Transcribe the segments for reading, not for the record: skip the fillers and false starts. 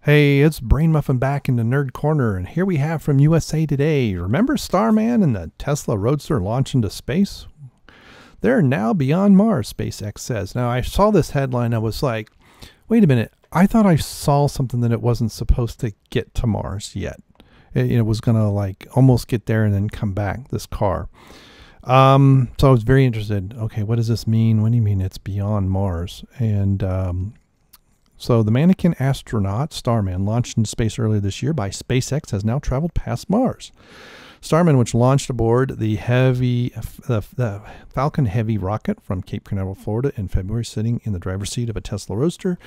Hey, it's Brain Muffin back in the Nerd Corner, and here we have from USA Today. Remember Starman and the Tesla Roadster launch into space? They're now beyond Mars, SpaceX says. Now, I saw this headline. I was like, wait a minute. I thought I saw something that it wasn't supposed to get to Mars yet. It was going to like almost get there and then come back, this car. So I was very interested. Okay, what does this mean? What do you mean it's beyond Mars? And so the mannequin astronaut Starman, launched into space earlier this year by SpaceX, has now traveled past Mars. Starman, which launched aboard the Falcon Heavy rocket from Cape Canaveral, Florida in February, sitting in the driver's seat of a Tesla Roadster,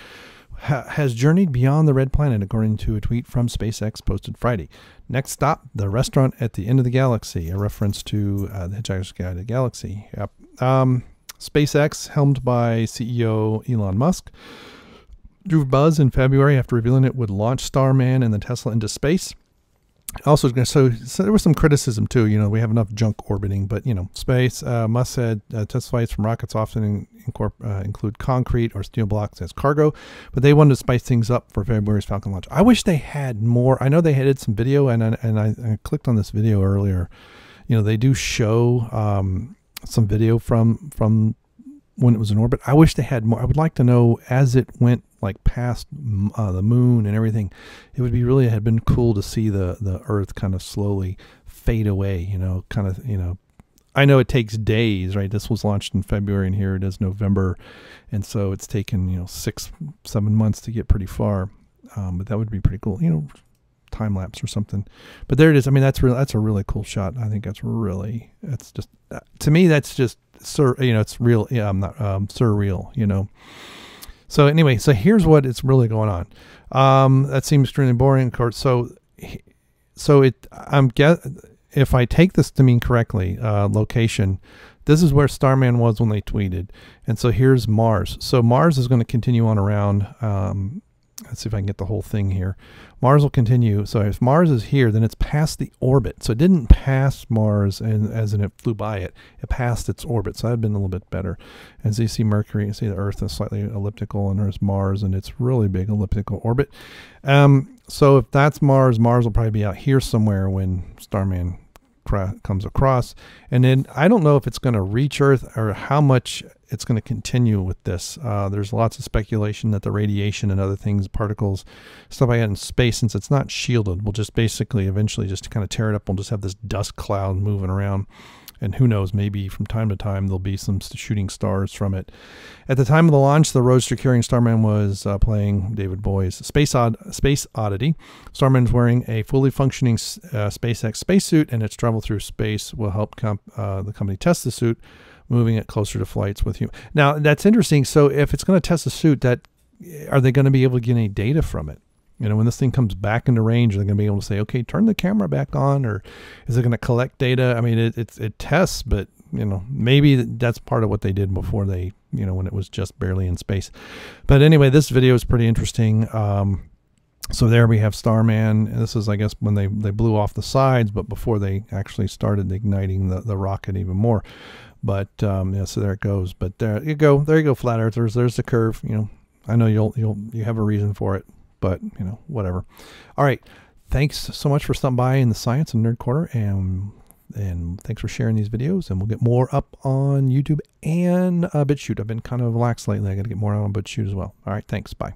has journeyed beyond the red planet, according to a tweet from SpaceX posted Friday. Next stop, the restaurant at the end of the galaxy, a reference to the Hitchhiker's Guide to the Galaxy. Yep. SpaceX, helmed by CEO Elon Musk, drew buzz in February after revealing it would launch Starman and the Tesla into space. Also, so there was some criticism too. You know, we have enough junk orbiting, but you know, space. Musk said test flights from rockets often include concrete or steel blocks as cargo, but they wanted to spice things up for February's Falcon launch. I wish they had more. I know they had some video, and I clicked on this video earlier. You know, they do show some video from when it was in orbit. I wish they had more. I would like to know as it went like past the moon and everything. It would be really had been cool to see the Earth kind of slowly fade away. You know, kind of, you know, I know it takes days, right? This was launched in February, and here it is November, and so it's taken, you know, 6-7 months to get pretty far. But that would be pretty cool. You know, time lapse or something. But there it is. I mean, that's a really cool shot. I think that's just to me that's just it's real. Yeah, I'm not surreal, you know. So anyway, so here's what it's really going on. That seems extremely boring, of course. So if I take this to mean correctly, location, this is where Starman was when they tweeted, and so here's Mars. So Mars is going to continue on around. Let's see if I can get the whole thing here. Mars will continue. So if Mars is here, then it's past the orbit. So it didn't pass Mars as in it flew by it. It passed its orbit. So that had been a little bit better. And so you see Mercury, you see the Earth is slightly elliptical, and there's Mars, and it's really big elliptical orbit. So if that's Mars, Mars will probably be out here somewhere when Starman comes across. And then I don't know if it's going to reach Earth or how much it's going to continue with this. There's lots of speculation that the radiation and other things, particles, stuff like that in space, since it's not shielded, will just basically eventually just kind of tear it up. We'll just have this dust cloud moving around. And who knows, maybe from time to time there'll be some shooting stars from it. At the time of the launch, the Roadster carrying Starman was playing David Bowie's Space Oddity. Starman's wearing a fully functioning SpaceX spacesuit, and its travel through space will help the company test the suit, moving it closer to flights with you. Now, that's interesting. So if it's going to test the suit, are they going to be able to get any data from it? You know, when this thing comes back into range, they're going to be able to say, okay, turn the camera back on, or is it going to collect data? I mean, it tests, but, you know, maybe that's part of what they did before they, you know, when it was just barely in space. But anyway, this video is pretty interesting. So there we have Starman. And this is, I guess, when they blew off the sides, but before they actually started igniting the rocket even more. But yeah, so there it goes. But there you go, flat earthers. There's the curve. You know, I know you have a reason for it. But, you know, whatever. All right. Thanks so much for stopping by in the Science and Nerd Corner. And thanks for sharing these videos. And we'll get more up on YouTube and BitChute. I've been kind of lax lately. I got to get more out on BitChute as well. All right. Thanks. Bye.